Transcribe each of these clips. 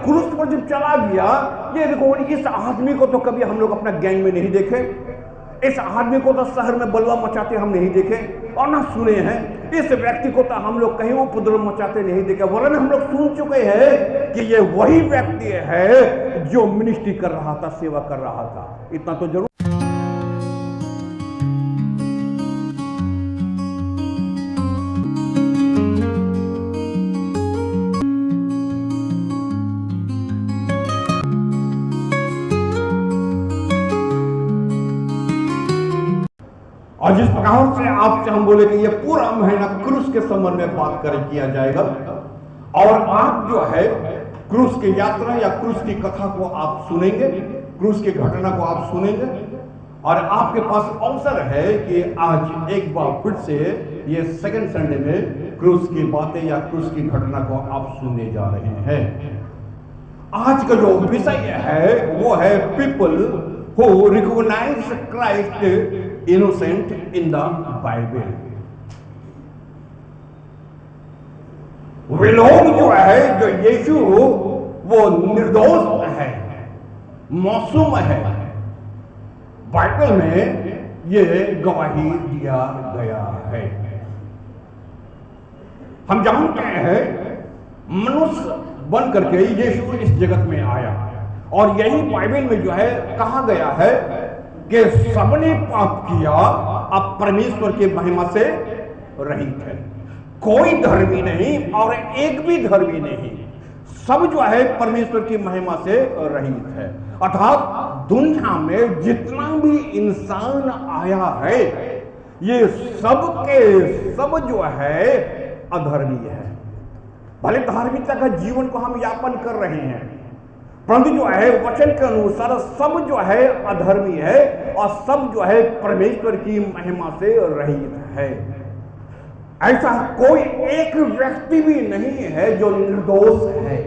क्रूस पर जब चला गया, ये देखो इस आदमी को तो कभी हम लोग अपना गैंग में नहीं देखे, इस आदमी को तो शहर में बलवा मचाते हम नहीं देखे और ना सुने हैं, इस व्यक्ति को तो हम लोग कहीं उपद्रव मचाते नहीं देखे, वरन हम लोग सुन चुके हैं कि ये वही व्यक्ति है जो मिनिस्ट्री कर रहा था, सेवा कर रहा था। इतना तो जरूर। और जिस प्रकार से आपसे हम बोले कि ये पूरा महीना क्रूस के संबंध में बात किया जाएगा, और आप जो है क्रूस की यात्रा या क्रूस की कथा को आप सुनेंगे, क्रूस की घटना को आप सुनेंगे, और आपके पास अवसर है कि आज एक बार फिर से ये सेकंड संडे में क्रूस की बातें या क्रूस की घटना को आप सुनने जा रहे हैं। आज का जो विषय है वो है people who recognise Christ innocent in the Bible. वे लोग जो है, जो यीशु वो निर्दोष है, मासूम है, बाइबल में ये गवाही दिया गया है। हम जानते हैं मनुष्य बन करके यीशु इस जगत में आया, और यही बाइबल में जो है कहा गया है कि सबने पाप किया, अब परमेश्वर की महिमा से रहित है। कोई धर्मी नहीं और एक भी धर्मी नहीं, सब जो है परमेश्वर की महिमा से रहित है। अर्थात दुनिया में जितना भी इंसान आया है, ये सब के सब जो है अधर्मी है। भले धार्मिकता का जीवन को हम यापन कर रहे हैं, परंतु जो है वचन के अनुसार सब जो है अधर्मी है और सब जो है परमेश्वर की महिमा से रहित है। ऐसा कोई एक व्यक्ति भी नहीं है जो निर्दोष है,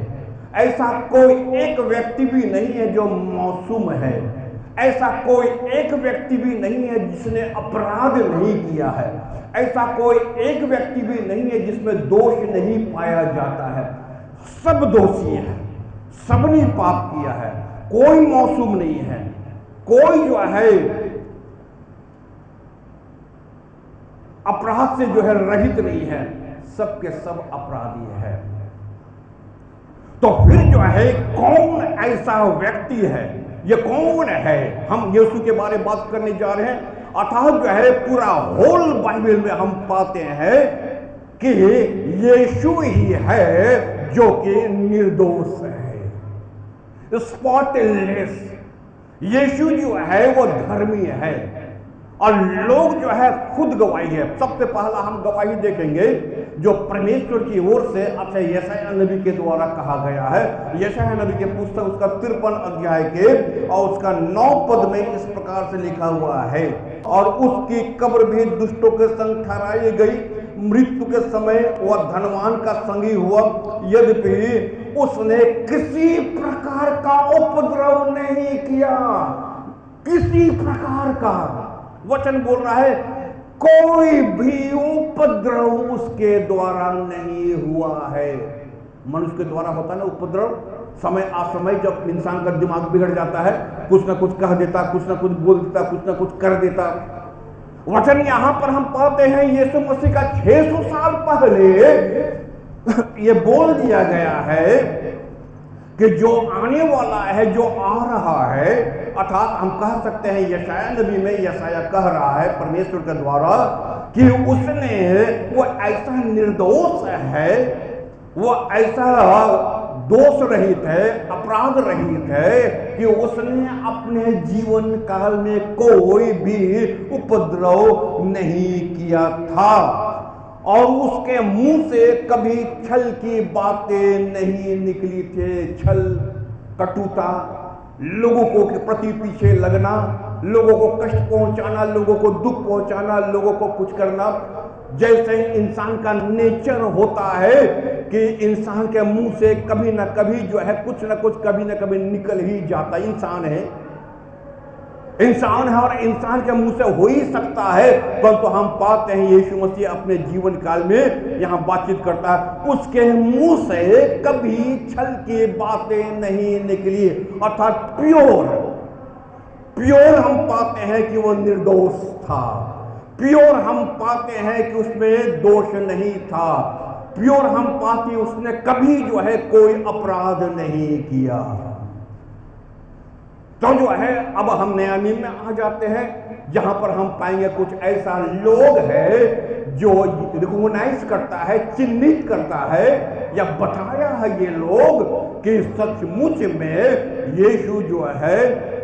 ऐसा कोई एक व्यक्ति भी नहीं है जो मासूम है, ऐसा कोई एक व्यक्ति भी नहीं है जिसने अपराध नहीं किया है, ऐसा कोई एक व्यक्ति भी नहीं है जिसमें दोष नहीं पाया जाता है। सब दोषी है, सबने पाप किया है, कोई मासूम नहीं है, कोई जो है अपराध से जो है रहित नहीं है, सबके सब अपराधी है। तो फिर जो है कौन ऐसा व्यक्ति है, ये कौन है? हम यीशु के बारे में बात करने जा रहे हैं। अर्थात जो है पूरा होल बाइबल में हम पाते हैं कि यीशु ही है जो कि निर्दोष है, स्पॉटलेस। यीशु जो है वो धर्मी है, और लोग जो है खुद गवाही है। सबसे पहला हम गवाही देखेंगे जो परमेश्वर की ओर से अच्छा यशायाह नबी के द्वारा कहा गया है। यशायाह नबी के पुस्तक उसका 53 अध्याय के और उसका 9 पद में इस प्रकार से लिखा हुआ है, और उसकी कब्र भी दुष्टों के संग ठहराई गई, मृत्यु के समय वह धनवान का संगी हुआ, यद्यपि उसने किसी प्रकार का उपद्रव नहीं किया। किसी प्रकार का, वचन बोल रहा है कोई भी उपद्रव उसके द्वारा नहीं हुआ है। मनुष्य के द्वारा होता है ना उपद्रव, समय असमय जब इंसान का दिमाग बिगड़ जाता है, कुछ ना कुछ कह देता, कुछ ना कुछ बोल देता, कुछ ना कुछ कर देता। वचन यहां पर हम पाते हैं यीशु मसीह का 600 साल पहले ये बोल दिया गया है कि जो आने वाला है, जो आ रहा है, अर्थात हम कह सकते हैं यशायाह नबी में यशायाह कह रहा है परमेश्वर के द्वारा कि उसने वो ऐसा निर्दोष है, वो ऐसा दोष रहित है, अपराध रहित है कि उसने अपने जीवन काल में कोई भी उपद्रव नहीं किया था, और उसके मुंह से कभी छल की बातें नहीं निकली थे। छल, कटुता, लोगों को के प्रति पीछे लगना, लोगों को कष्ट पहुंचाना, लोगों को दुख पहुंचाना, लोगों को कुछ करना, जैसे इंसान का नेचर होता है कि इंसान के मुंह से कभी ना कभी जो है कुछ ना कुछ कभी ना कभी निकल ही जाता। इंसान है, इंसान है और इंसान के मुंह से हो ही सकता है, परंतु हम पाते हैं यीशु मसीह अपने जीवन काल में यहां बातचीत करता है, उसके मुंह से कभी छल की बातें नहीं निकली, अर्थात प्योर हम पाते हैं कि वो निर्दोष था, प्योर हम पाते हैं कि उसमें दोष नहीं था, प्योर हम पाते उसने कभी जो है कोई अपराध नहीं किया। तो जो है अब हम नया नियम में आ जाते हैं, जहां पर हम पाएंगे कुछ ऐसा लोग है जो रिकॉग्नाइज करता है, चिन्हित करता है या बताया है ये लोग कि सचमुच में यीशु जो है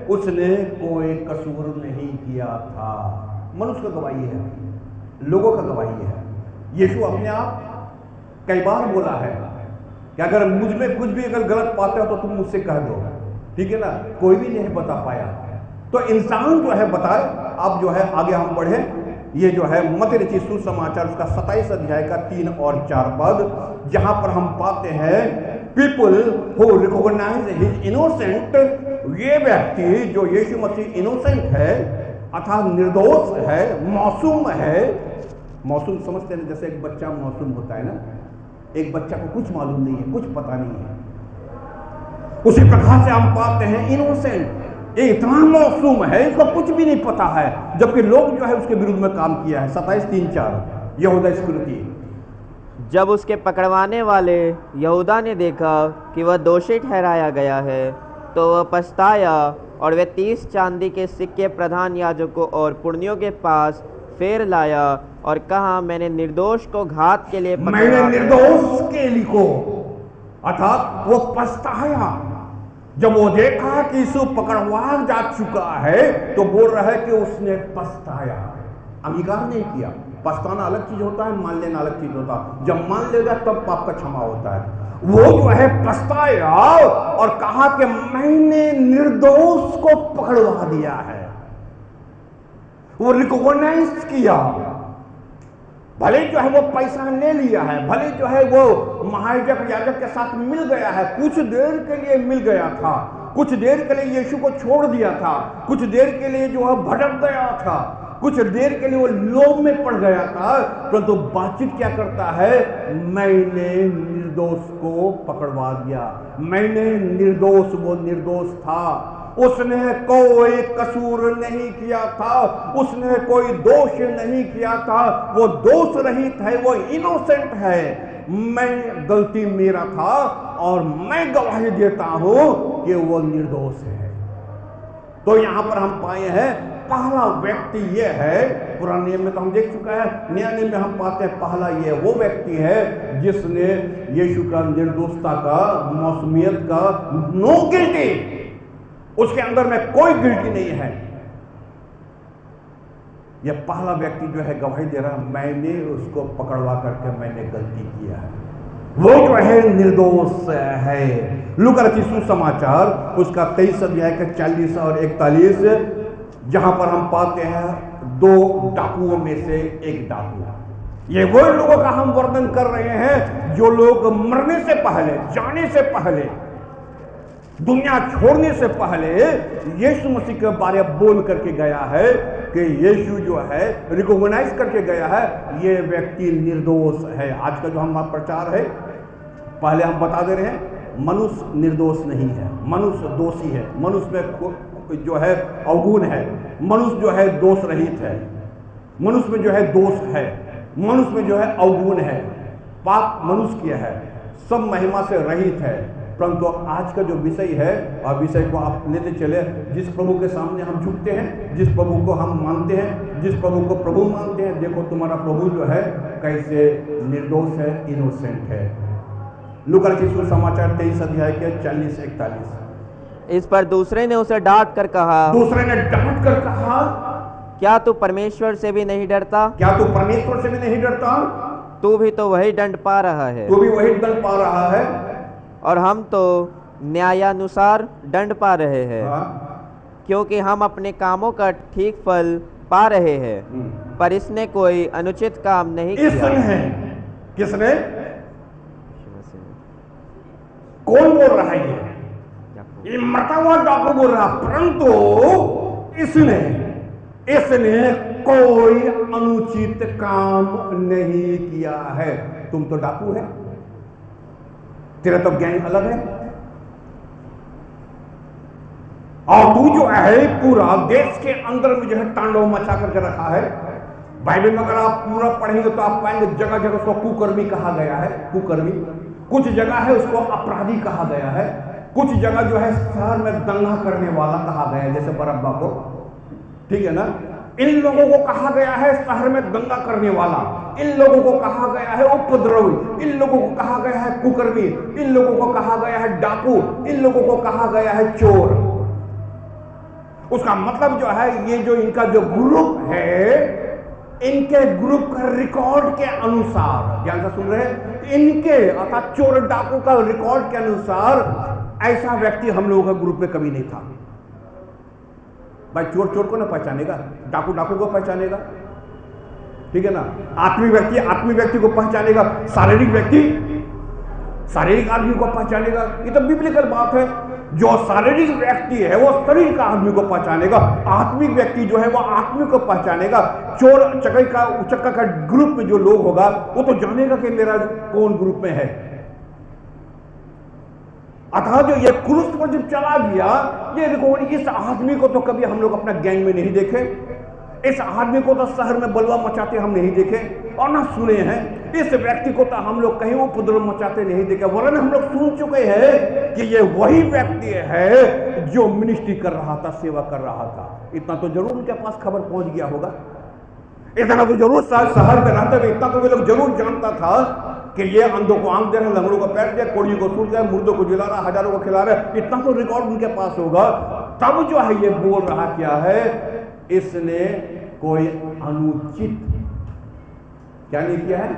उसने कोई कसूर नहीं किया था। मनुष्य का गवाही है, लोगों का गवाही है। यीशु अपने आप कई बार बोला है कि अगर मुझ में कुछ भी अगर गलत पाते हो तो तुम मुझसे कह दो, ठीक है ना। कोई भी नहीं बता पाया, तो इंसान जो है बताए। अब जो है आगे हम बढ़े, ये जो है मत्ती रचित सुसमाचार उसका 27 अध्याय का 3 और 4 पद, जहां पर हम पाते हैं people who recognise his innocent, ये व्यक्ति जो यीशु मसीह इनोसेंट है अर्थात निर्दोष है, मासूम है। मासूम समझते हैं जैसे एक बच्चा मासूम होता है ना, एक बच्चा को कुछ मालूम नहीं है, कुछ पता नहीं है, उसी प्रकार से हम पाते हैं इनोसेंट, ये इतना मासूम है, इसको कुछ भी नहीं पता है, जबकि लोग जो है उसके विरुद्ध में काम किया है। 27:3-4 यहूदा स्मृति। जब उसके पकड़वाने वाले यहूदा ने देखा कि वह दोषी ठहराया गया है, तो वह पछताया और वे 30 चांदी के सिक्के प्रधान याजकों और पुरनियों के पास फेर लाया और कहा, मैंने निर्दोष को घात के लिए मैंने निर्दोष के लिए को, अर्थात वो पछताया। जब वो देखा कि यीशु पकड़वा जा चुका है तो बोल रहा है कि उसने पछताया, अंगीकार नहीं किया। पछताना अलग चीज होता है, मान लेना अलग चीज होता है। जब मान लेगा तब पाप का क्षमा होता है। वो जो है पछताया और कहा कि मैंने निर्दोष को पकड़वा दिया है। वो रिकॉग्नाइज किया, भले जो है वो पैसा ले लिया है, भले जो है वो महायाजक याजक के साथ मिल गया है, कुछ देर के लिए मिल गया था, कुछ देर के लिए यीशु को छोड़ दिया था, कुछ देर के लिए जो है भटक गया था, कुछ देर के लिए वो लोभ में पड़ गया था, परंतु बातचीत क्या करता है, मैंने निर्दोष को पकड़वा दिया। मैंने निर्दोष, वो निर्दोष था, उसने कोई कसूर नहीं किया था, उसने कोई दोष नहीं किया था, वो दोष रहित है, वो इनोसेंट है। मैं गलती मेरा था और मैं गवाही देता हूं कि वो निर्दोष है। तो यहां पर हम पाए हैं पहला व्यक्ति ये है, पुराने नियम में तो हम देख चुका है, नया नियम में हम पाते हैं पहला ये वो व्यक्ति है जिसने यीशु का निर्दोषता का, मासूमियत का, नो गिल्टी, उसके अंदर में कोई गिल्टी नहीं है। यह पहला व्यक्ति जो है गवाही दे रहा, मैंने उसको पकड़वा करके मैंने गलती किया है, वो जो है निर्दोष है। लूका रचित सुसमाचार उसका 23 अध्याय का 40 और 41, जहां पर हम पाते हैं 2 डाकुओं में से एक डाकू। ये वो लोगों का हम वर्णन कर रहे हैं जो लोग मरने से पहले, जाने से पहले, दुनिया छोड़ने से पहले यीशु मसीह के बारे में बोल करके गया है कि यीशु जो है रिकॉग्नाइज करके गया है, ये व्यक्ति निर्दोष है। आज का जो हमारा प्रचार है, पहले हम बता दे रहे हैं, मनुष्य निर्दोष नहीं है, मनुष्य दोषी है, मनुष्य में जो है अवगुण है, मनुष्य जो है दोष रहित है, मनुष्य में जो है दोष है, मनुष्य में जो है अवगुण है, पाप मनुष्य किया है, सब महिमा से रहित है। परंतु आज का जो विषय है, और विषय को आप लेते चले, जिस प्रभु के सामने हम झुकते हैं, जिस प्रभु को हम मानते हैं, जिस प्रभु को प्रभु मानते हैं, देखो तुम्हारा प्रभु जो है कैसे निर्दोष है, इनोसेंट है। लूका रचित सुसमाचार 23 अध्याय के 40-41। इस पर दूसरे ने उसे डांट कर कहा, दूसरे ने डांट कर कहा, क्या तू परमेश्वर से भी नहीं डरता? क्या तू परमेश्वर से भी नहीं डरता? तू भी तो वही दंड पा रहा है। तू भी वही दंड पा रहा है, और हम तो न्यायानुसार दंड पा रहे हैं, क्योंकि हम अपने कामों का ठीक फल पा रहे हैं, पर इसने कोई अनुचित काम नहीं किया। इसने, किसने? कौन बोल रहा है? ये मरता हुआ डाकू बोल रहा, परंतु इसने इसने कोई अनुचित काम नहीं किया है। तुम तो डाकू है, तेरा तो गैंग अलग है, और तू जो है पूरा देश के अंदर में जो है तांडव मचा करके रखा है। बाइबल में अगर आप पूरा पढ़ेंगे तो आप पाएंगे जगह जगह उसको कुकर्मी कहा गया है, कुकर्मी। कुछ जगह है उसको अपराधी कहा गया है, कुछ जगह जो है शहर में दंगा करने वाला कहा गया है, जैसे बरअब्बा को, ठीक है ना। इन लोगों को कहा गया है शहर में दंगा करने वाला, इन लोगों को कहा गया है उपद्रवी, इन लोगों को कहा गया है कुकर्मी, इन लोगों को कहा गया है डाकू, इन लोगों को कहा गया है चोर। उसका मतलब जो है ये जो इनका जो ग्रुप है, इनके ग्रुप का रिकॉर्ड के अनुसार, ध्यान से सुन रहे हैं, इनके अर्थात चोर डाकू का रिकॉर्ड के अनुसार ऐसा व्यक्ति हम लोगों का ग्रुप में कभी नहीं था। भाई चोर चोर को ना पहचानेगा, डाकू डाकू को पहचानेगा, ठीक है ना। आत्मिक व्यक्ति को पहचानेगा, शारीरिक व्यक्ति शारीरिक आदमी को पहचानेगा। ये तो बिब्लिकल बात है। जो शारीरिक व्यक्ति है वो शरीर का आदमी को पहचानेगा, आत्मिक व्यक्ति जो है वो आत्मिक को पहचानेगा। चोर उचक्का का ग्रुप में जो लोग होगा वो तो जानेगा कि मेरा कौन ग्रुप में है। अतः जो ये क्रूस पर जब चला गया, ये देखो इस आदमी को तो कभी हम लोग अपना गैंग में नहीं देखे, इस आदमी को तो शहर में बलवा मचाते हम नहीं देखे और ना सुने हैं। इस व्यक्ति को तो हम लोग कहीं उपद्रव मचाते नहीं देखे, वरन हम लोग सुन चुके हैं कि ये वही व्यक्ति है जो मिनिस्ट्री कर रहा था, सेवा कर रहा था। इतना तो जरूर उनके पास खबर पहुंच गया होगा, इतना तो जरूर शहर में रहते हुए इतना तो वे लोग जरूर जानता था कि ये अंधों को आंख दे रहे, लंगड़ों को पैर दिया, कोड़ियों को सूट दिया, मुर्दों को जिला रहा, हजारों को खिला रहा। इतना तो रिकॉर्ड उनके पास होगा। तब जो है ये बोल रहा क्या है, इसने कोई अनुचित क्या नहीं किया है,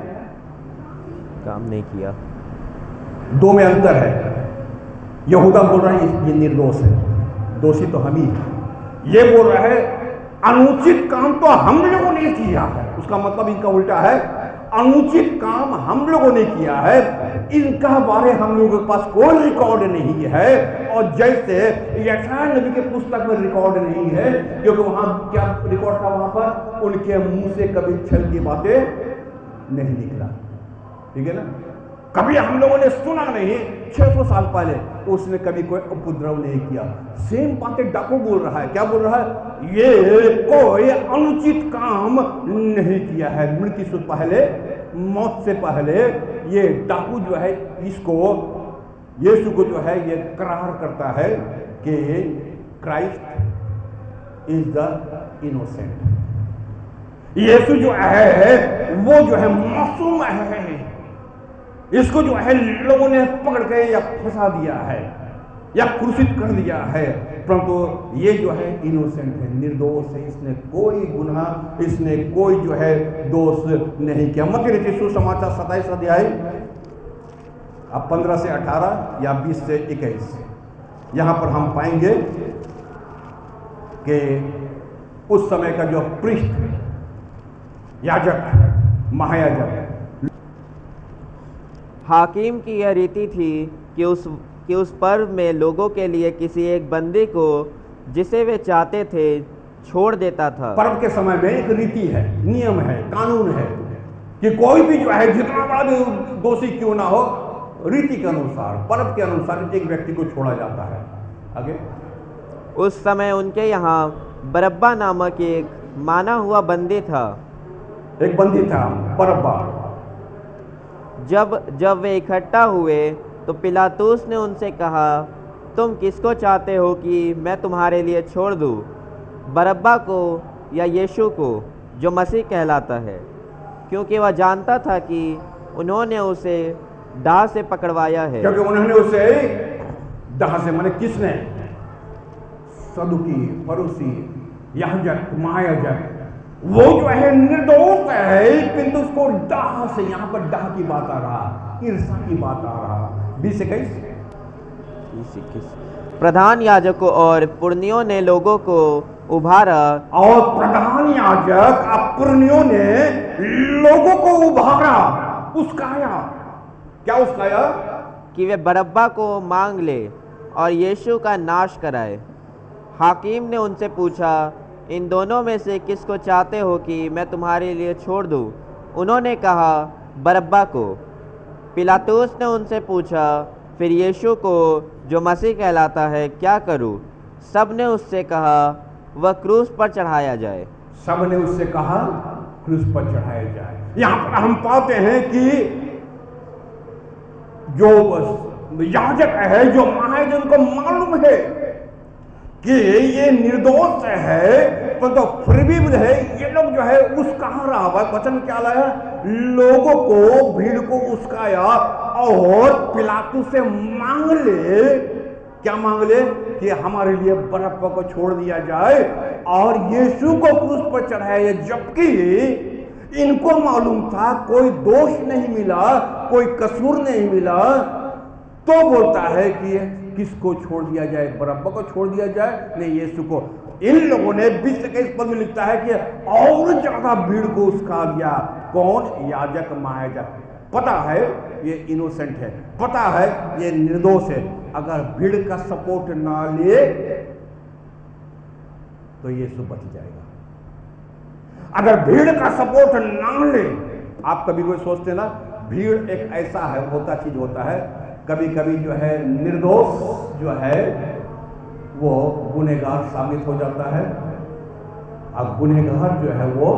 काम नहीं किया। दो में अंतर है। यहूदा बोल रहा है ये निर्दोष है, दोषी तो हम ही है। ये बोल रहा है अनुचित काम तो हम लोगों ने किया है। उसका मतलब इनका उल्टा है, अनुचित काम हम लोगों ने किया है, इनका बारे हम लोगों के पास कोई रिकॉर्ड नहीं है। और जैसे यशायाह नबी के पुस्तक में रिकॉर्ड नहीं है, क्योंकि वहां क्या रिकॉर्ड था, वहां पर उनके मुंह से कभी छल की बातें नहीं निकला, ठीक है ना। कभी हम लोगों ने सुना नहीं, 600 साल पहले उसने कभी कोई उपद्रव नहीं किया। सेम बातें डाकू बोल रहा है। क्या बोल रहा है, ये कोई अनुचित काम नहीं किया है। मृत्यु से पहले, मौत से पहले ये डाकू जो है इसको, यीशु को जो है ये करार करता है कि क्राइस्ट इज द इनोसेंट। यीशु जो है वो जो है मासूम है, इसको जो है लोगों ने पकड़ के या फंसा दिया है या क्रूसित कर दिया है, परंतु ये जो है इनोसेंट है, निर्दोष है, इसने कोई गुनाह, इसने कोई जो है दोष नहीं किया। मत्ती रचित सुसमाचार 27 अध्याय अब 15 से 18 या 20 से 21, यहां पर हम पाएंगे कि उस समय का जो पृष्ठ याजक, महायाजक, हाकिम की यह रीति थी कि उस पर्व में लोगों के लिए किसी एक बंदी को जिसे वे चाहते थे छोड़ देता था। पर्व के समय में एक रीति है, नियम है, कानून है कि कोई भी जो है जितना बड़ा भी दोषी क्यों ना हो, रीति के अनुसार, पर्व के अनुसार एक व्यक्ति को छोड़ा जाता है। आगे, उस समय उनके यहाँ बरअब्बा नामक एक माना हुआ बंदी था। एक बंदी था बरअब्बा। जब वे इकट्ठा हुए तो पिलातुस ने उनसे कहा, तुम किसको चाहते हो कि मैं तुम्हारे लिए छोड़ दूँ, बरअब्बा को या यीशु को जो मसीह कहलाता है? क्योंकि वह जानता था कि उन्होंने उसे दाह से पकड़वाया है। क्योंकि उन्होंने उसे दाह से, माने किसने? सदुकी, फरीसी, याजक, महायाजक, वो जो है निर्दोष है, किंतु उसको दाह से, यहां पर दाह की बात आ रहा, ईर्ष्या की बात आ रहा। 20-21 प्रधान याजकों और पुरनियों ने लोगों को उभारा, और प्रधान याजक और पुरनियों ने लोगों को उभारा, उसकाया। क्या उसकाया? कि वे बरअब्बा को मांग ले और यीशु का नाश कराए। हाकिम ने उनसे पूछा, इन दोनों में से किसको चाहते हो कि मैं तुम्हारे लिए छोड़ दूँ? उन्होंने कहा, बरअब्बा को। पिलातुस ने उनसे पूछा, फिर यीशु को जो मसीह कहलाता है क्या करूँ? सब ने उससे कहा, वह क्रूस पर चढ़ाया जाए। सब ने उससे कहा क्रूस पर चढ़ाया जाए। यहां पर हम पाते हैं कि जो याजक है, जो महायाजक को मालूम है कि ये निर्दोष है, तो फिर भी है ये लोग जो है उसका रहा हुआ वचन क्या लाया, लोगों को, भीड़ को उसकाया और पिलातुस से मांग ले, क्या मांग ले कि हमारे लिए बरअब्बा को छोड़ दिया जाए और यीशु को क्रूस पर चढ़ाया। जबकि इनको मालूम था कोई दोष नहीं मिला, कोई कसूर नहीं मिला, तो बोलता है कि किसको छोड़ दिया जाए? बरअब्बा को छोड़ दिया जाए, नहीं यीशु को। इन लोगों ने 20 पद में लिखता है कि और ज्यादा भीड़ को उसका दिया। कौन? याजक, महायाजक। पता है ये इनोसेंट है, पता है ये निर्दोष है, अगर भीड़ का सपोर्ट ना ले तो यीशु बच जाएगा। अगर भीड़ का सपोर्ट ना ले, आप कभी कोई सोचते ना, भीड़ एक ऐसा है, होता चीज होता है, कभी कभी जो है निर्दोष जो है वो गुनहगार साबित हो जाता है और गुनहगार जो है वो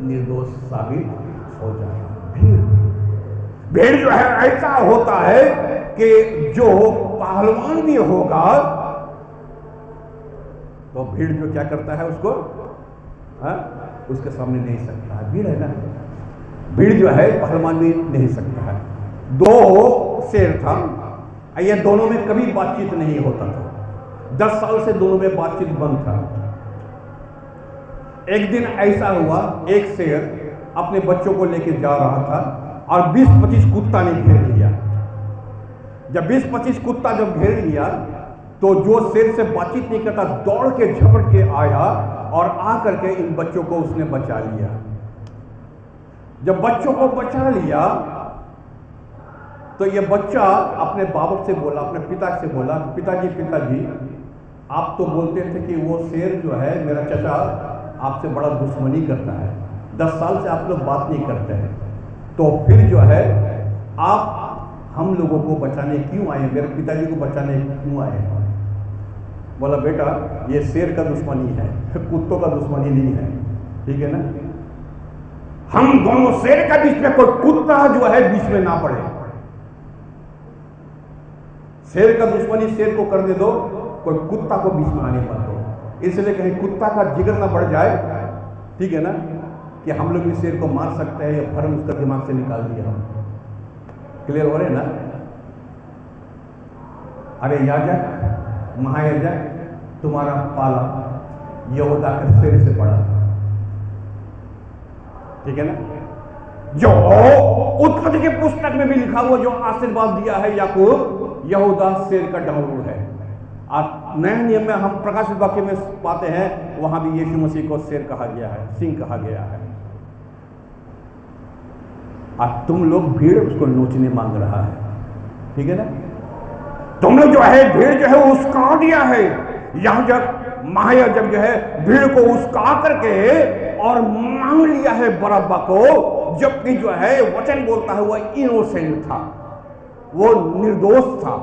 निर्दोष साबित हो जाता है। भीड़ जो है ऐसा होता है कि जो पहलवान भी होगा तो भीड़ जो क्या करता है उसको उसके सामने नहीं सकता है। भीड़ है ना, भीड़ जो है पहलवान भी नहीं सकता है। 2 शेर था, ये दोनों में कभी बातचीत नहीं होता था, 10 साल से दोनों में बातचीत बंद था। एक दिन ऐसा हुआ, एक शेर अपने बच्चों को लेकर जा रहा था और 20-25 कुत्ता ने घेर लिया। जब 20-25 कुत्ता जब घेर लिया तो जो शेर से बातचीत नहीं करता दौड़ के झपट के आया और आकर के इन बच्चों को उसने बचा लिया। जब बच्चों को बचा लिया तो ये बच्चा अपने बाप से बोला, अपने पिता से बोला, पिताजी आप तो बोलते थे कि वो शेर जो है मेरा चचा आपसे बड़ा दुश्मनी करता है, 10 साल से आप लोग बात नहीं करते हैं, तो फिर जो है आप हम लोगों को बचाने क्यों आए, मेरे पिताजी को बचाने क्यों आए? बोला बेटा ये शेर का दुश्मनी है, कुत्तों का दुश्मनी नहीं है, ठीक है ना। हम दोनों शेर का बीच में, कोई कुत्ता जो है बीच में ना पड़े। शेर का दुश्मनी शेर को कर दे दो, कोई कुत्ता को बीच में आने मत दो। इसलिए कहीं कुत्ता का जिगर ना बढ़ जाए, ठीक है ना, कि हम लोग भी शेर को मार सकते हैं, या भरम उसका दिमाग से निकाल दिया हम। क्लियर हो रहे ना? अरे याजक, महायाजक, तुम्हारा पाला यहूदा के शेर से पड़ा, ठीक है ना। जो उत्पत्ति के पुस्तक में भी लिखा हुआ जो आशीर्वाद दिया है याकूब, यहूदा शेर का डाउनलोड है। आप नए नियम में हम प्रकाशित वाक्य में पाते हैं, वहां भी यीशु मसीह को शेर कहा गया है, सिंह कहा गया है। और तुम लोग भीड़ उसको नोचने मांग रहा है, ठीक है ना। तुम लोग जो है भीड़ जो है उसका दिया है, याजक महायाजक जो है भीड़ को उसका करके और मांग लिया है बरअब्बा को, जबकि जो है वचन बोलता है वह इनोसेंट था, वो निर्दोष था,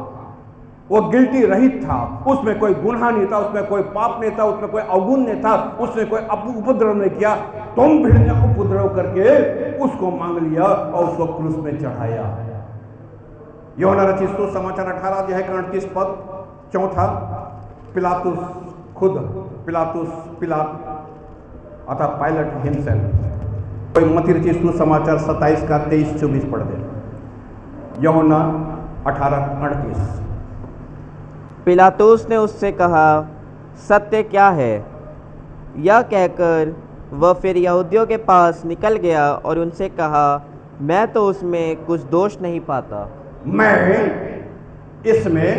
वो गिल्टी रहित था, उसमें कोई गुनाह नहीं था, उसमें कोई पाप नहीं था, उसमें कोई अवगुण नहीं था, उसने कोई उपद्रव नहीं किया। तुम भीड़ ने उपद्रव करके उसको मांग लिया और उसको क्रूस में चढ़ाया। यूहन्ना रचित सुसमाचार 18 अध्याय का 38 पद, 4, पिलातुस खुद, पिलात अतः पायलट हिमसेल्फ। कोई मत्ती रचित सुसमाचार 27 का 23-24 पढ़ दे। यूहन्ना 18:38। पिलातुस ने उससे कहा, सत्य क्या है? यह कहकर वह फिर यहूदियों के पास निकल गया और उनसे कहा, मैं तो उसमें कुछ दोष नहीं पाता। मैं इसमें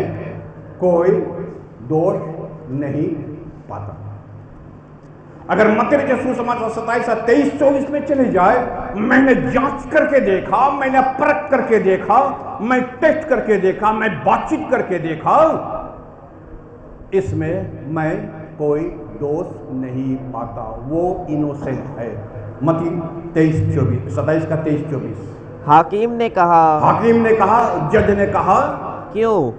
कोई दोष नहीं पाता। अगर मत्ती रचित सुसमाचार 27-23-24 में चले जाए, मैंने जांच करके देखा, मैंने परख करके देखा, मैं टेस्ट करके देखा, मैं बातचीत करके देखा, इसमें मैं कोई दोष नहीं पाता, वो इनोसेंट है। मत्ती 27 का 23-24। हाकिम ने कहा, हाकिम ने कहा, जज ने कहा, क्यों?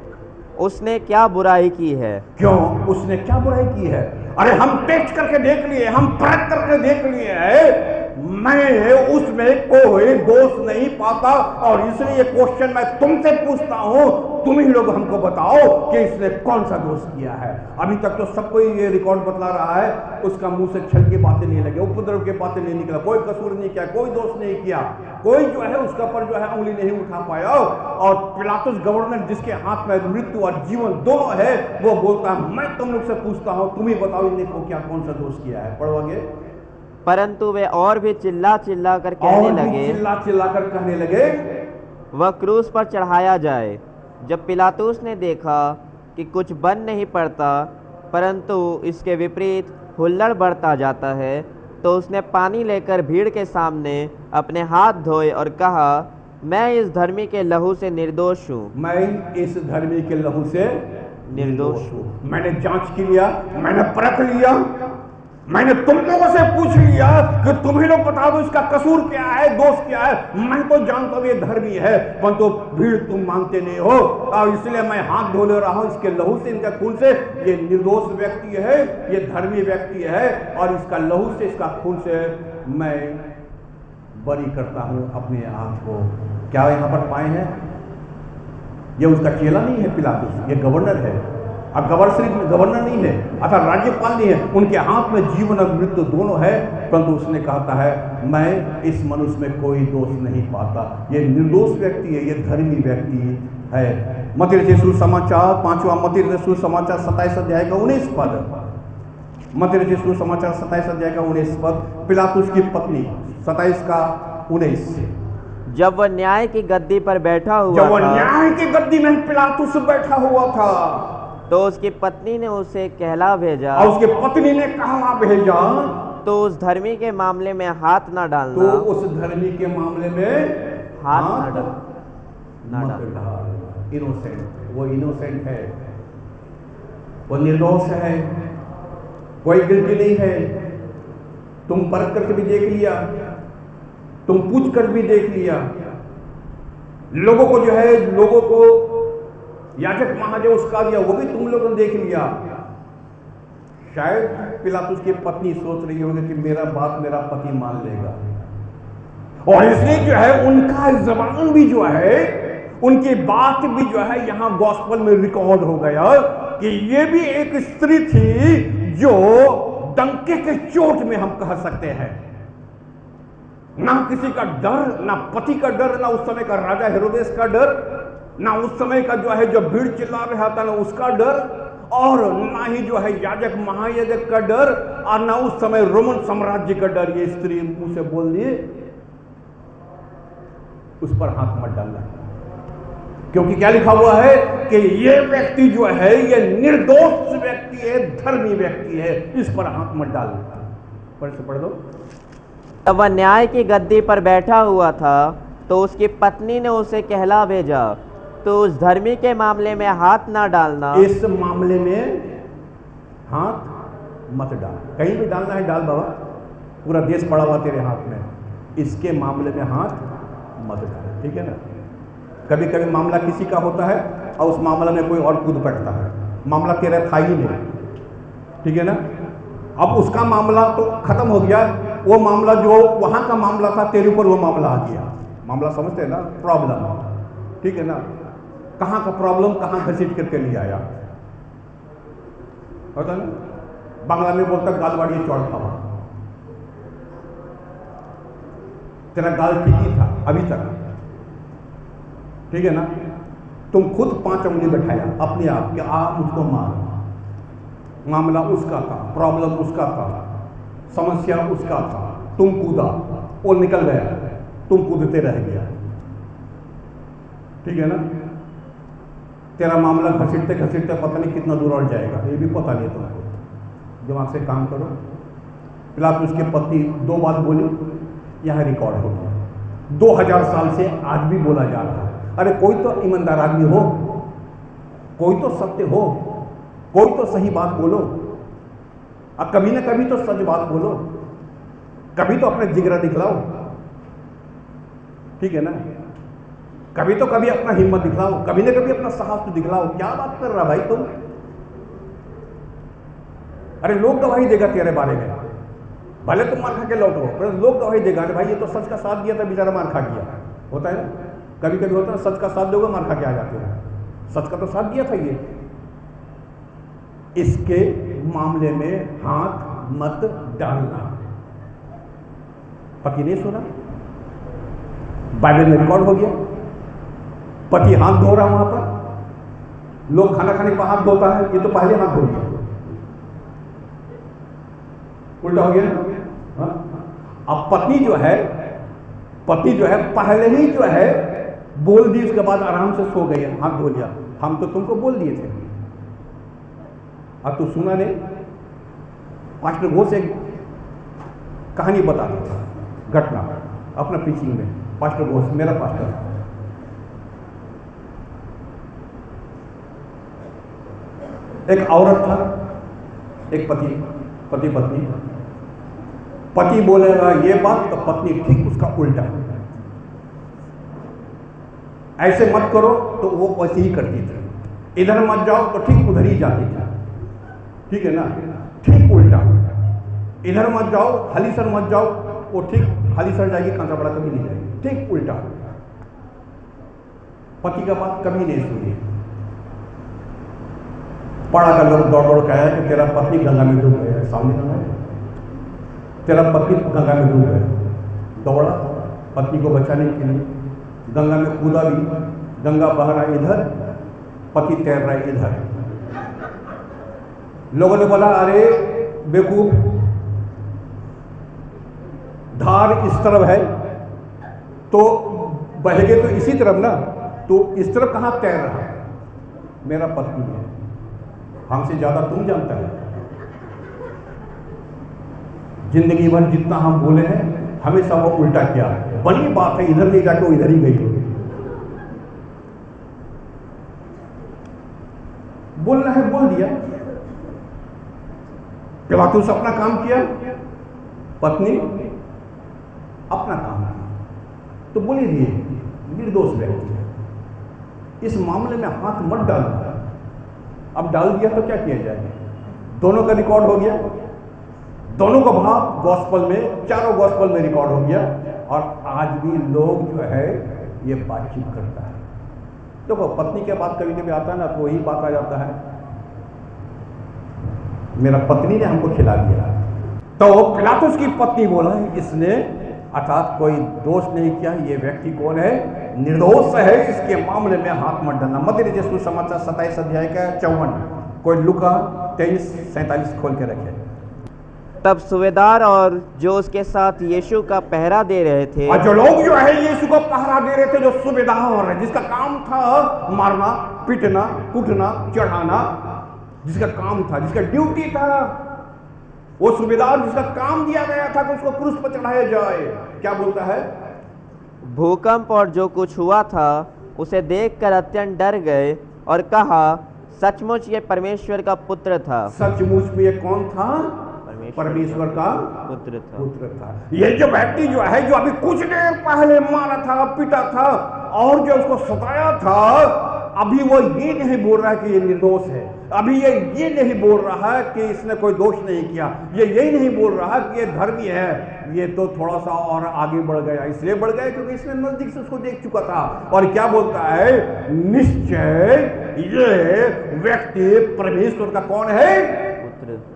उसने क्या बुराई की है? क्यों उसने क्या बुराई की है? अरे हम टेस्ट करके देख लिए, हम परख करके देख लिए है, मैं उसमें कोई दोष नहीं पाता। और इसलिए क्वेश्चन मैं तुमसे पूछता हूं, तुम ही लोग हमको बताओ कि इसने कौन सा दोष किया है। अभी तक तो सबको ये रिकॉर्ड बतला रहा है, उसका मुंह से छल की बातें नहीं लगे, उपद्रव की बातें नहीं निकला, कोई कसूर नहीं किया, कोई दोष नहीं किया, कोई जो है उसका पर जो है उंगली नहीं उठा पाया। और पिलातुस गवर्नर जिसके हाथ में मृत्यु और जीवन दोनों है, वो बोलता है मैं तुम लोग से पूछता हूं, तुम ही बताओ इन्हें को क्या कौन सा दोष किया है। पढ़ोगे? परंतु वे और भी चिल्ला चिल्ला कर चिल्ला कर कहने लगे, वह क्रूस पर चढ़ाया जाए। जब पिलातुस ने देखा कि कुछ बन नहीं पड़ता, परंतु इसके विपरीत हुल्लड़ बढ़ता जाता है, तो उसने पानी लेकर भीड़ के सामने अपने हाथ धोए और कहा, मैं इस धर्मी के लहू से निर्दोष हूँ। मैं इस धर्मी के लहू से निर्दोष हूँ। मैंने जांच की लिया, मैंने परख लिया, मैंने तुम लोगों से पूछ लिया कि तुम ही लोग बता दो इसका कसूर क्या है, दोष क्या है। मैं तो जानता हूं ये धर्मी है, परंतु भीड़ तुम मानते नहीं हो, और इसलिए मैं हाथ धो ले रहा हूं इसके लहू से, इनके खून से। ये निर्दोष व्यक्ति है, ये धर्मी व्यक्ति है, और इसका लहू से, इसका खून से मैं बरी करता हूं अपने आप को। क्या यहां पर पाए हैं? ये उसका चेला नहीं है पिलातुस, ये गवर्नर है। अब गवर्नर नहीं है, अर्थात राज्यपाल नहीं है, उनके हाथ में जीवन और मृत्यु दोनों है, परंतु उसने कहता है मैं इस मनुष्य में कोई दोष नहीं पाता, ये निर्दोष व्यक्ति है, ये धर्मी व्यक्ति है। मत्ती रचित सुसमाचार 5वां मत्ती रचित सुसमाचार 27 अध्याय का 19 पद, मत्ती रचित सुसमाचार 27 अध्याय का 19 पद, पिलातुस की पत्नी 27 का 19। जब वह न्याय की गद्दी पर बैठा हुआ जब वह न्याय की गद्दी में पिलातुस बैठा हुआ था, तो उसकी पत्नी ने उसे कहला भेजा, और उसकी पत्नी ने कहला भेजा, तो उस धर्मी के मामले में हाथ ना डालना, तो उस धर्मी के मामले में हाथ ना डाल। इनोसेंट, वो इनोसेंट है, वो निर्दोष है, कोई गिल्टी नहीं है। तुम परख करके भी देख लिया, तुम पूछ कर भी देख लिया, लोगों को जो है, लोगों को याजक महादेव उसका दिया, वो भी तुम लोगों ने देख लिया। शायद पिलातुस की पत्नी सोच रही होगी कि मेरा बात मेरा पति मान लेगा, और इसलिए जो है उनका जबान भी जो है, उनकी बात भी जो है यहां गॉस्पेल में रिकॉर्ड हो गया कि ये भी एक स्त्री थी जो डंके के चोट में हम कह सकते हैं, ना किसी का डर, ना पति का डर, ना उस समय का राजा हेरोदेस का डर, ना उस समय का जो है जो भीड़ चिल्ला रहा था ना उसका डर, और ना ही जो है याजक महायाजक का डर, और ना उस समय रोमन साम्राज्य का डर। ये स्त्री मुंह से बोल दिए उस पर हाथ मत डालना, क्योंकि क्या लिखा हुआ है कि ये व्यक्ति जो है ये निर्दोष व्यक्ति है, धर्मी व्यक्ति है, इस पर हाथ मत डालना। पढ़ दो। तब वह न्याय की गद्दी पर बैठा हुआ था, तो उसकी पत्नी ने उसे कहला भेजा, तो उस धर्मी के मामले में हाथ ना डालना। इस मामले में हाथ मत डाल, कहीं भी डालना है डाल बाबा, पूरा देश पड़ा हुआ तेरे हाथ में, इसके मामले में हाथ मत डाल, ठीक है ना। कभी कभी मामला किसी का होता है और उस मामला में कोई और कूद पड़ता है, मामला तेरा था ही नहीं, ठीक है ना। अब उसका मामला तो खत्म हो गया, वो मामला जो वहां का मामला था तेरे ऊपर वो मामला आ गया। मामला समझते हैं ना, प्रॉब्लम, ठीक है ना। कहाँ का प्रॉब्लम कहाँ घसीट करके ले आया, पता ना। बांग्ला में बोलता गाल बाड़ी चौड़ खावा, तेरा गाल ठीक ही था अभी तक, ठीक है ना। तुम खुद 5 उंगली बैठाया अपने आप कि आप मुझको मार, मामला उसका था, प्रॉब्लम उसका था, समस्या उसका था, तुम कूदा, वो निकल गया, तुम कूदते रह गया, ठीक है ना। तेरा मामला घसीटते घसीटते पता नहीं कितना दूर और जाएगा, ये भी पता नहीं तुमको। दिमाग से काम करो। पिलातुस की पत्नी 2 बात बोली, यह रिकॉर्ड हो गया, 2000 साल से आज भी बोला जा रहा है। अरे कोई तो ईमानदार आदमी हो, कोई तो सत्य हो, कोई तो सही बात बोलो, अब कभी ना कभी तो सच बात बोलो, कभी तो अपने जिगरा दिखलाओ, ठीक है ना। कभी तो कभी अपना हिम्मत दिखलाओ, कभी ना कभी अपना साहस तो दिखलाओ। क्या बात कर रहा भाई तुम? अरे लोग गवाही देगा तेरे बारे में, भले तुम मार खा के लौटो, पर लोग गवाही देगा। अरे भाई ये तो सच का साथ दिया था, बेचारा मार खा गया। होता है ना, कभी कभी होता है, सच का साथ दोगे मार खा के आ जाते हो। सच का तो साथ दिया था ये। इसके मामले में हाथ मत डालना। पति ने सुना, बाइबल में रिकॉर्ड हो गया, पति हाथ धो रहा वहां पर। लोग खाना खाने का हाथ धोता है, ये तो पहले हाथ धो गया, उल्टा हो गया ना। अब पत्नी जो है पहले ही जो है बोल दी, उसके बाद आराम से सो गई, हाथ धो लिया। हम तो तुमको बोल दिए थे, अब तू सुना नहीं। पास्टर घोष एक कहानी बताता था, घटना अपना प्रीचिंग में। पास्टर घोष मेरा पास्टर, एक औरत था, एक पति पत्नी। पति बोलेगा ये बात तो पत्नी ठीक उसका उल्टा, ऐसे मत करो तो वो वैसे ही करती थी, इधर मत जाओ तो ठीक उधर ही जाती थी, ठीक है ना। ठीक उल्टा, इधर मत जाओ, हलीसर मत जाओ, वो ठीक हलीसर जाएगी, कांसाबड़ा कभी नहीं जाएगी। ठीक उल्टा, पति का बात कभी नहीं सुनी। पड़ा का लोग दौड़ दौड़ के आया कि तेरा पत्नी गंगा में डूब गया, सामने गंगा है, तेरा पति गंगा में डूब गया। दौड़ा पत्नी को बचाने के लिए, गंगा में कूदा भी, गंगा बह रहा इधर, पति तैर रहा है इधर। लोगों ने बोला अरे बेवकूफ, धार इस तरफ है तो बहेगे तो इसी तरफ ना, तो इस तरफ कहां तैर रहा? मेरा पत्नी है, हमसे ज्यादा तुम जानता है। जिंदगी भर जितना हम बोले हैं हमेशा वो उल्टा किया। बड़ी बात है, इधर नहीं जाके वो इधर ही गई। बोलना है बोल दिया, पिलातुस अपना काम किया, पत्नी अपना काम किया, तो बोले दिए निर्दोष व्यक्ति है, इस मामले में हाथ मत डालना। अब डाल दिया तो क्या किया जाए? दोनों का रिकॉर्ड हो गया, दोनों का भाव गॉस्पल में, चारों गॉस्पल में रिकॉर्ड हो गया। और आज भी लोग जो है ये बातचीत करता है। देखो पत्नी के बाद कभी कभी आता है ना, तो वही बात आ जाता है, मेरा पत्नी ने हमको खिला दिया। तो पिलातुस की पत्नी बोला इसने अर्थात कोई दोष नहीं किया, ये व्यक्ति कौन है? निर्दोष है, इसके मामले में हाथ मत डालना। मत्ती रचित सुसमाचार 27 अध्याय का 54, कोई लुका 23:47 खोल के रखे। तब सूबेदार और जो उसके साथ यीशु का पहरा दे रहे थे, और जो लोग जो है यीशु को पहरा दे रहे थे, जो सूबेदार है, जिसका काम था मारना, पीटना, कूटना, चढ़ाना, जिसका काम था, जिसका ड्यूटी था, वो सूबेदार जिसका काम दिया गया था कि उसको क्रूस पर चढ़ाया जाए, क्या बोलता है? भूकंप और जो कुछ हुआ था उसे देखकर अत्यंत डर गए और कहा सचमुच ये परमेश्वर का पुत्र था। सचमुच में ये कौन था? परमेश्वर का पुत्र था। ये जो व्यक्ति जो है, जो अभी कुछ देर पहले मारा था, पीटा था और जो उसको सताया था, अभी वो ये नहीं बोल रहा है कि ये निर्दोष है, अभी ये नहीं बोल रहा है कि इसने कोई दोष नहीं किया, ये यही नहीं बोल रहा कि ये धर्मी है। ये तो थोड़ा सा और आगे बढ़ गया, इसलिए बढ़ गया क्योंकि इसने नजदीक से उसको देख चुका था। और क्या बोलता है? निश्चय ये व्यक्ति परमेश्वर का कौन है?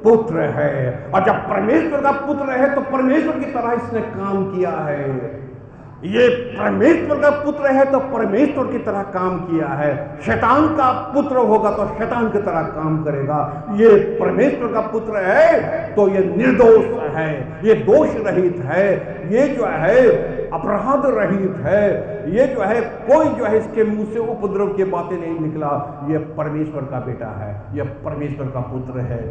पुत्र है। और जब परमेश्वर का पुत्र है तो परमेश्वर की तरह इसने काम किया है। ये परमेश्वर का पुत्र है तो परमेश्वर की तरह काम किया है। शैतान का पुत्र होगा तो शैतान की तरह काम करेगा। ये परमेश्वर का पुत्र है तो ये निर्दोष है, ये दोष रहित है, ये जो है अपराध रहित है, ये जो है कोई जो है इसके मुंह से उपद्रव की बातें नहीं निकला। ये परमेश्वर का बेटा है, ये परमेश्वर का पुत्र है।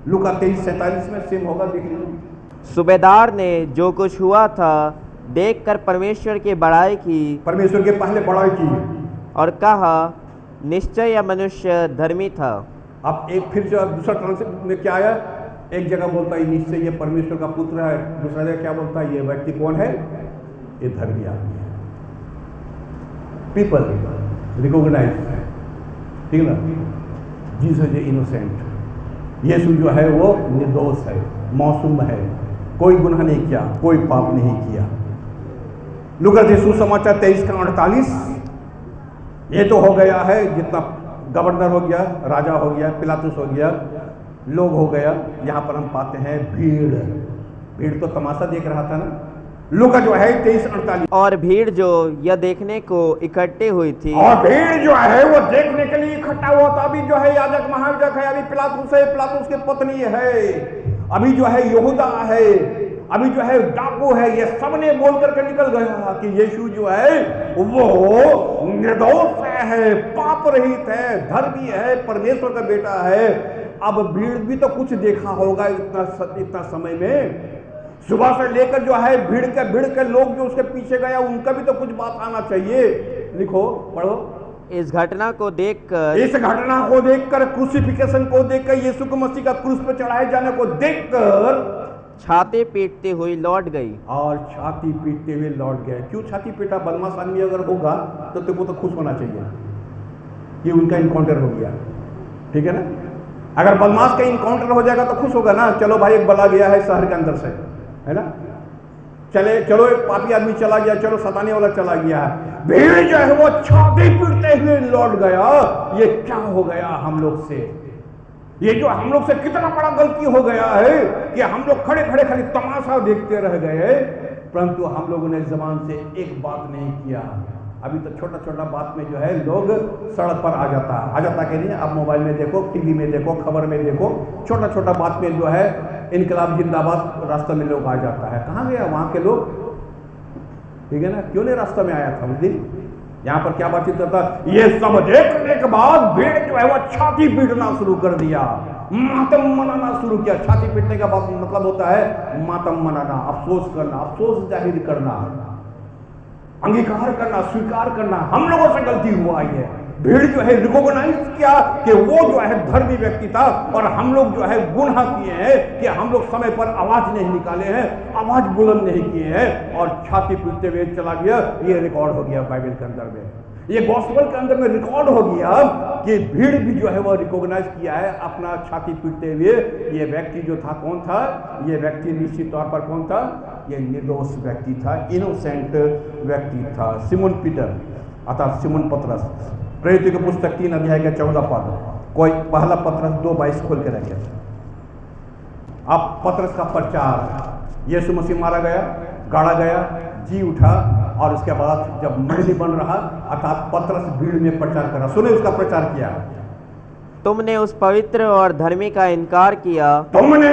लूका 23:47 में सेम होगा, देख लीजिए। सूबेदार ने जो कुछ हुआ था देखकर परमेश्वर की बड़ाई की, परमेश्वर के पहले बड़ाई की और कहा निश्चय यह मनुष्य धर्मी था। अब एक फिर जो दूसरा ट्रांसलेट में क्या आया, एक जगह बोलता है निश्चय ये परमेश्वर का पुत्र है, दूसरा जगह क्या बोलता है ये व्यक्ति कौन है, ये धर्मी आदमी है। पीपल रिकॉग्नाइज, ठीक है ना, जीसस इज इनोसेंट, यीशु जो है वो निर्दोष है, मासूम है, कोई गुनाह नहीं किया, कोई पाप नहीं किया। लूका सुसमाचार 23:48, ये तो हो गया है जितना गवर्नर हो गया, राजा हो गया, पिलातुस हो गया, लोग हो गया। यहाँ पर हम पाते हैं भीड़, भीड़ तो तमाशा देख रहा था ना। लूका जो है 23:48, और भीड़ जो यह देखने को इकट्ठे हुई थी, और भीड़ जो है वो देखने के लिए इकट्ठा हुआ था। अभी जो है याजक महायाजक है, अभी पिलातुस है, पिलातुस की पत्नी है, अभी जो है यहूदा है, अभी जो है डाकू है, ये सबने बोल करके निकल गया कि यीशु जो है वो निर्दोष है, पाप रहित है, धर्मी है, परमेश्वर का बेटा है। अब भीड़ भी तो कुछ देखा होगा इतना समय में, सुबह से लेकर जो है भीड़ के लोग जो उसके पीछे गया, उनका भी तो कुछ बात आना चाहिए। लिखो, पढ़ो। इस घटना को देखकर, इस घटना को देखकर, क्रूसिफिकेशन को देखकर, यीशु को मसीह का क्रूस पर चढ़ाए जाने को देखकर छाती पीटती हुई लौट गई। और छाती पीटते हुए लौट गए। क्यों छाती पीटा? बदमाश आदमी अगर होगा तो तुमको तो खुश होना चाहिए कि उनका इनकाउंटर हो गया, ठीक है ना। अगर बदमाश का इनकाउंटर हो जाएगा तो खुश होगा ना, चलो भाई एक बला गया है शहर के अंदर से, है ना, चलो एक पापी आदमी चला गया, चलो सताने वाला चला गया। भीड़ जो है वो छाती पीटते हुए लौट गया। ये क्या हो गया हम लोग से? ये जो हम लोग से कितना बड़ा गलती हो गया है कि हम लोग खड़े खड़े खाली तमाशा देखते रह गए, परंतु हम लोगों ने जबान से एक बात नहीं किया। अभी तो छोटा छोटा बात में जो है लोग सड़क पर आ जाता कि नहीं। आप मोबाइल में देखो, टीवी में देखो, खबर में देखो, छोटा छोटा बात में जो है इनकलाब जिंदाबाद रास्ते में लोग आ जाता है। कहाँ गया वहाँ के लोग, ठीक है ना, क्यों नहीं रास्ते में आया था उस दिन? यहाँ पर क्या बातचीत करता, ये सब देखने के बाद भीड़ जो है वो छाती पीटना शुरू कर दिया, मातम मनाना शुरू किया। छाती पीटने का मतलब होता है मातम मनाना, अफसोस करना, अफसोस जाहिर करना, अंगीकार करना, स्वीकार करना, हम लोगों से गलती हुआ है। भीड़ जो है रिकॉग्नाइज किया कि वो जो है धर्मी व्यक्ति था और हम लोग जो है गुनाह किए हैं कि हम लोग समय पर आवाज नहीं निकाले हैं, आवाज बुलंद नहीं किए हैं, और छाती पीटते हुए चला गया। ये रिकॉर्ड हो गया बाइबल के अंदर में, ये गॉस्पेल के अंदर में रिकॉर्ड हो गया कि भीड़ भी जो है वो रिकॉग्नाइज किया है अपना छाती पीटते हुए। ये व्यक्ति जो था कौन था? ये व्यक्ति निश्चित तौर पर कौन था? ये निर्दोष व्यक्ति था, इनोसेंट व्यक्ति था, सिमोन पीटर अर्थात सिमोन पतरस। प्रेरितों की पुस्तक 3 अध्याय का 14 पद, कोई पहला पतरस 2:22 खोल के रखे। अब पतरस का प्रचार, यीशु मसीह मारा गया, गाड़ा गया, जी उठा, और उसके बाद जब मंडली बन रहा अर्थात पतरस भीड़ में प्रचार करा। सुने उसका प्रचार किया, तुमने उस पवित्र और धर्मी का इनकार किया, तुमने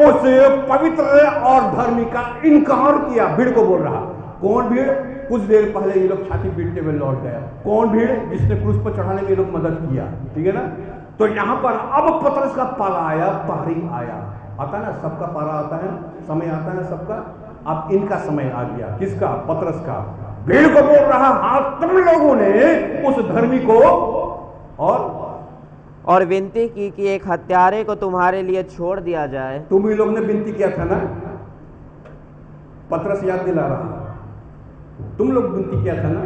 उस पवित्र और धर्मी का इनकार किया। भीड़ को बोल रहा, कौन भीड़? कुछ देर पहले ये लोग छाती पीटते हुए लौट गए। कौन भीड़? जिसने क्रूस पर चढ़ाने में ये लोग मदद किया, ठीक है ना। तो यहाँ पर अब पतरस का पाला आया, पारी आया, आता है ना, सबका पारा आता है, समय आता है सबका। अब इनका समय आ गया, किसका? पतरस का। भीड़ को बोल रहा, हाँ तुम लोगों ने उस धर्मी को और विनती की कि एक हत्यारे को तुम्हारे लिए छोड़ दिया जाए। तुम ही लोग ने विनती किया था ना, पतरस याद दिला रहा, तुम लोग विनती किया था ना।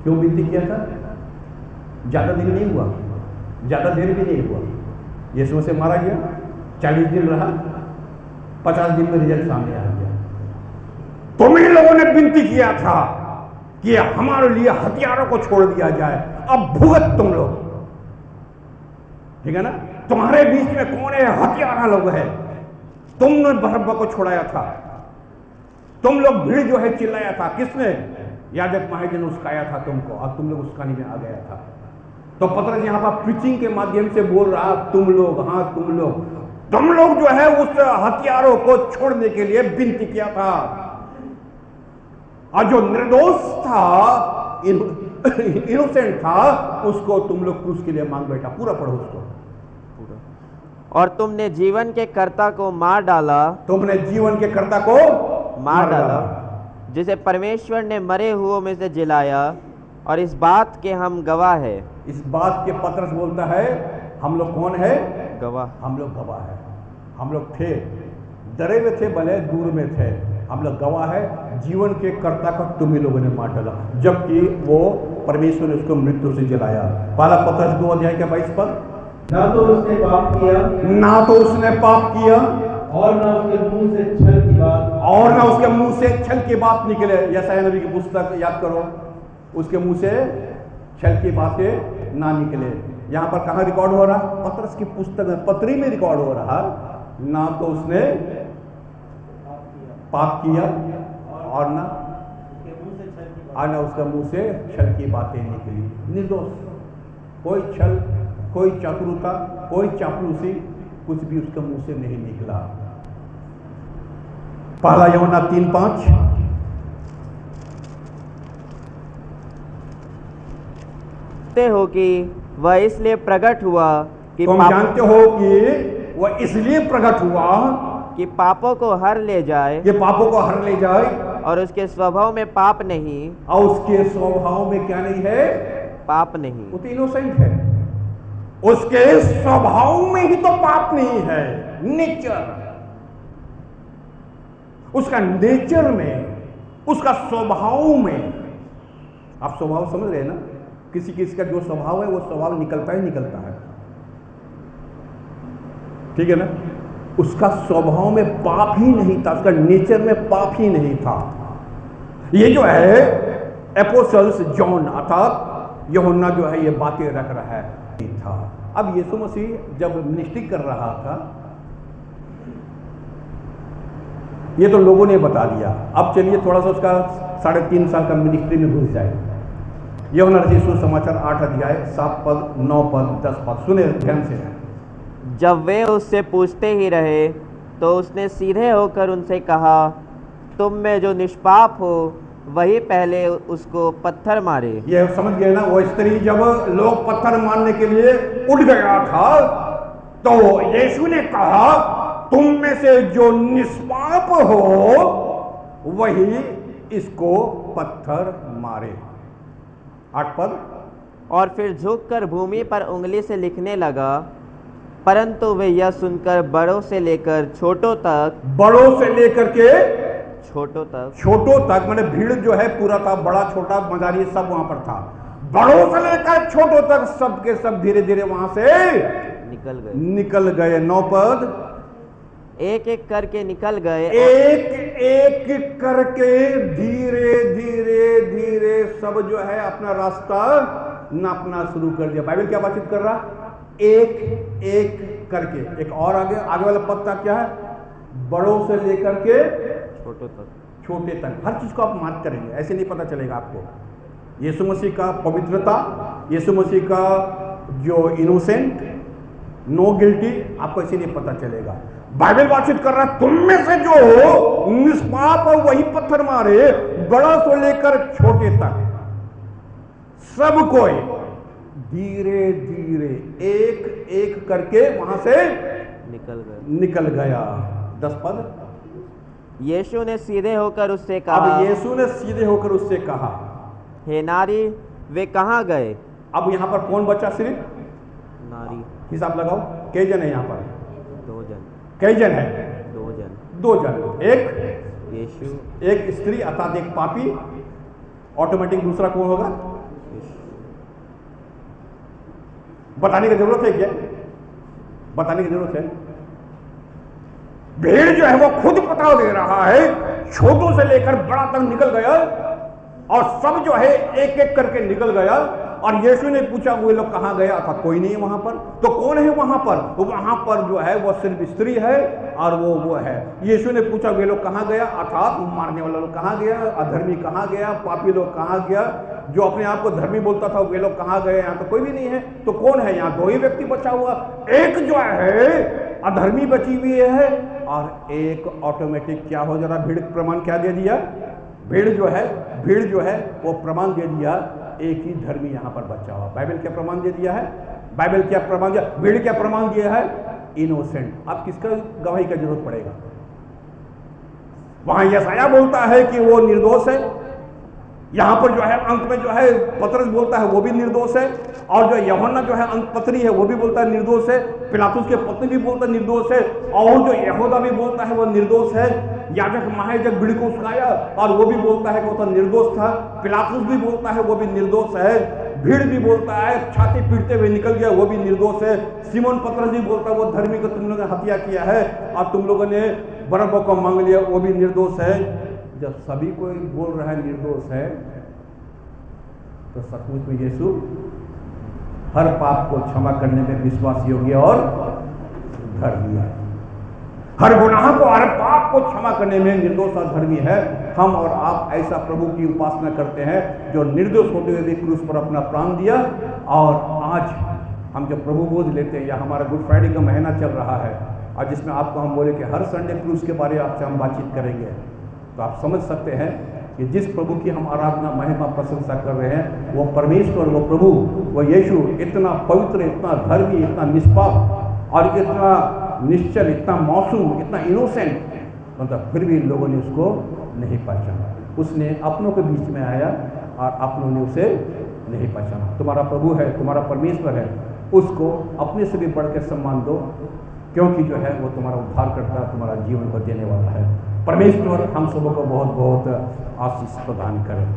क्यों विनती किया था? ज्यादा दिन नहीं हुआ, ज्यादा देर भी नहीं हुआ, यीशु से मारा गया, 40 दिन रहा, 50 दिन में रिजल्ट सामने आ गया। तुम ही लोगों ने विनती किया था कि हमारे लिए हथियारों को छोड़ दिया जाए, अब भुगत तुम लोग, ठीक है ना। तुम्हारे बीच में कौन है? हथियारा लोग है। तुमने बरअब्बा को छुड़ाया था, तुम लोग भीड़ जो है चिल्लाया था, किसने? याजक महाजन ने उसकाया था तुमको, और तुम लोग उसकाने में आ गया था। तो पतरस यहाँ पर प्रीचिंग के माध्यम से बोल रहा, तुम लोग, हाँ तुम लोग जो है उस हथियारों को छोड़ने के लिए विनती किया था, और जो निर्दोष था, इनोसेंट था, उसको तुम लोग क्रूस के लिए मांग बैठा। पूरा पढ़ो उसको। और तुमने जीवन के कर्ता को मार डाला, तुमने जीवन के कर्ता को मार डाला, जिसे परमेश्वर ने मरे हुओं में से जिलाया, और इस बात के हम गवाह है। इस बात के पतरस बोलता है हम लोग कौन है? गवाह। हम लोग गवाह है। हम लोग थे, डरे हुए थे, भले दूर में थे, हम लोग गवाह है। जीवन के कर्ता का तुम ही लोगों ने मार डाला, जबकि वो परमेश्वर ने उसको मृत्यु से जलाया। पहला पत्रस 2 अध्याय के 22 पद। ना तो उसने पाप किया, ना तो उसने पाप किया, और ना उसके मुंह से छल की बात, और ना उसके मुंह से छल की बात निकले। यशायाह नबी की पुस्तक याद करो, उसके मुंह से छल की बातें ना निकले। यहां पर कहां रिकॉर्ड हो रहा? पत्रस की पुस्तक में, पत्री में रिकॉर्ड हो रहा। ना तो उसने पाप किया, और ना उसका मुंह से छल की बातें निकली। निर्दोष, कोई छल, कोई चतुरता, कोई चापलूसी, कुछ भी उसके मुंह से नहीं निकला। पहला यूहन्ना 3:5। हो कि वह इसलिए प्रकट हुआ कि तुम जानते हो कि वह इसलिए प्रकट हुआ कि पापों को हर ले जाए, कि पापों को हर ले जाए, और उसके स्वभाव में पाप नहीं। और उसके स्वभाव में क्या नहीं है? पाप नहीं। वो तो इनोसेंट है, उसके स्वभाव में ही तो पाप नहीं है। नेचर, उसका नेचर में, उसका स्वभाव में। आप स्वभाव समझ रहे हैं ना? किसी किसी का जो स्वभाव है वो स्वभाव निकलता ही निकलता है, ठीक है ना? उसका स्वभाव में पाप ही नहीं था, उसका नेचर में पाप ही नहीं था। ये जो है एपोस्टल्स जॉन अर्थात यूहन्ना जो है ये बातें रख रहा है था। अब यीशु मसीह जब मिनिस्ट्री कर रहा था, ये तो लोगों ने बता दिया। अब चलिए थोड़ा सा उसका 3.5 साल का मिनिस्ट्री में घुस जाए। यूहन्ना रचित सुसमाचार 8 अध्याय 7 पद, 9 पद, 10 पद सुने ध्यान से। जब वे उससे पूछते ही रहे तो उसने सीधे होकर उनसे कहा, तुम में जो निष्पाप हो वही पहले उसको पत्थर मारे। ये समझ गए ना? वो स्त्री जब लोग पत्थर मारने के लिए उठ गया था, तो यीशु ने कहा, तुम में से जो निष्पाप हो वही इसको पत्थर मारे। 8 पद। और फिर झुककर भूमि पर उंगली से लिखने लगा, परंतु वे यह सुनकर बड़ों से लेकर छोटों तक, बड़ों से लेकर के छोटों तक मैंने भीड़ जो है पूरा था, बड़ा छोटा मजारी सब वहां पर था। बड़ों से लेकर छोटों तक सब के सब धीरे धीरे वहां से निकल गए। 9 पद। एक एक करके निकल गए, एक एक करके धीरे धीरे धीरे सब जो है अपना रास्ता नापना शुरू कर दिया। बाइबल क्या बातचीत कर रहा? एक एक करके। एक और आगे वाला पद था क्या है? बड़ों से लेकर के छोटे तक। हर चीज को आप मार्क करेंगे, ऐसे नहीं पता चलेगा आपको। यीशु मसीह का पवित्रता, यीशु मसीह का जो इनोसेंट, नो गिल्टी, आपको ऐसे नहीं पता चलेगा। बाइबल बातचीत कर रहा है, तुम में से जो निष्पाप हो वही पत्थर मारे, बड़ा से लेकर छोटे तक सब कोई धीरे धीरे एक एक करके वहां से निकल गया। 10 पद। यीशु ने सीधे होकर उससे कहा, अब यीशु ने सीधे होकर उससे कहा, हे नारी, वे कहाँ गए? अब यहां पर कौन बचा? सिर्फ नारी। हिसाब लगाओ, कई जन है यहां पर? 2 जन। कई जन है? 2 जन। 2 जन। एक यीशु, एक स्त्री अर्थात एक पापी। ऑटोमेटिक दूसरा कौन होगा? बताने की जरूरत है क्या? बताने की जरूरत है? भीड़ जो है वो खुद पता दे रहा है, छोटों से लेकर बड़ा तक निकल गया, और सब जो है एक एक करके निकल गया। और यीशु ने पूछा, वो लोग कहां गए? अर्थात कोई नहीं है वहां पर। तो कौन है वहां पर? तो वहां पर जो है वो सिर्फ स्त्री है, और वो है। यीशु ने पूछा, वे लोग कहां गया? अर्थात मारने वाला लोग कहां गया? अधर्मी कहां गया? पापी लोग कहां गया? जो अपने आप को धर्मी बोलता था, वे लोग कहां गए? यहां तो कोई भी नहीं है। तो कौन है? यहां 2 ही व्यक्ति बचा हुआ। एक जो है अधर्मी बची हुई है, और एक ऑटोमेटिक क्या हो जा रहा? भीड़ प्रमाण क्या दे दिया? भीड़ जो है वो प्रमाण दे दिया, एक ही धर्मी यहां पर बचा हुआ। बाइबल क्या प्रमाण दे दिया है? बाइबल क्या प्रमाण दिया? भीड़ क्या प्रमाण दिया है? इनोसेंट। अब किसका गवाही का जरूरत पड़ेगा? वहां यशायाह बोलता है कि वो निर्दोष है, यहाँ पर जो है अंत में जो है पतरस बोलता है वो भी निर्दोष है, और जो यूहन्ना जो है अंत पत्री है वो भी बोलता है निर्दोष है, पिलातुस के पत्नी भी बोलता है निर्दोष है, और जो यहूदा भी बोलता है वो निर्दोष है, याजक महायाजक बिड़कुस्काया और वो भी बोलता है कि वो तो निर्दोष था, पिलातुस भी बोलता है वो भी निर्दोष है, भीड़ भी बोलता है छाती पीटते हुए निकल गया वो भी निर्दोष है, सिमोन पतरस भी बोलता है वो धर्मी को तुम लोगों ने हत्या किया है और तुम लोगों ने बरअब्बा को मांग लिया वो भी निर्दोष है। जब सभी कोई बोल रहा है निर्दोष है, तो सचमुच में यीशु हर पाप को क्षमा करने में विश्वास योग्य और धर्मी है, हर गुनाह को हर पाप को क्षमा करने में निर्दोष और धर्मी है। हम और आप ऐसा प्रभु की उपासना करते हैं जो निर्दोष होते हुए भी क्रूस पर अपना प्राण दिया, और आज हम जब प्रभु बोझ लेते हैं, या हमारा गुड फ्राइडे का महीना चल रहा है और जिसमें आपको हम बोले कि हर संडे क्रूस के बारे में आपसे हम बातचीत करेंगे, तो आप समझ सकते हैं कि जिस प्रभु की हम आराधना महिमा प्रशंसा कर रहे हैं वो परमेश्वर, वो प्रभु, वो यीशु इतना पवित्र, इतना धर्मी, इतना निष्पाप और इतना निश्चल, इतना मासूम, इतना इनोसेंट, मतलब फिर भी लोगों ने उसको नहीं पहचाना। उसने अपनों के बीच में आया और अपनों ने उसे नहीं पहचाना। तुम्हारा प्रभु है, तुम्हारा परमेश्वर है, उसको अपने से भी बढ़ के सम्मान दो, क्योंकि जो है वो तुम्हारा उद्धार करता है, तुम्हारा जीवन को देने वाला है। परमेश्वर हम सबों को बहुत बहुत आशीष प्रदान करें।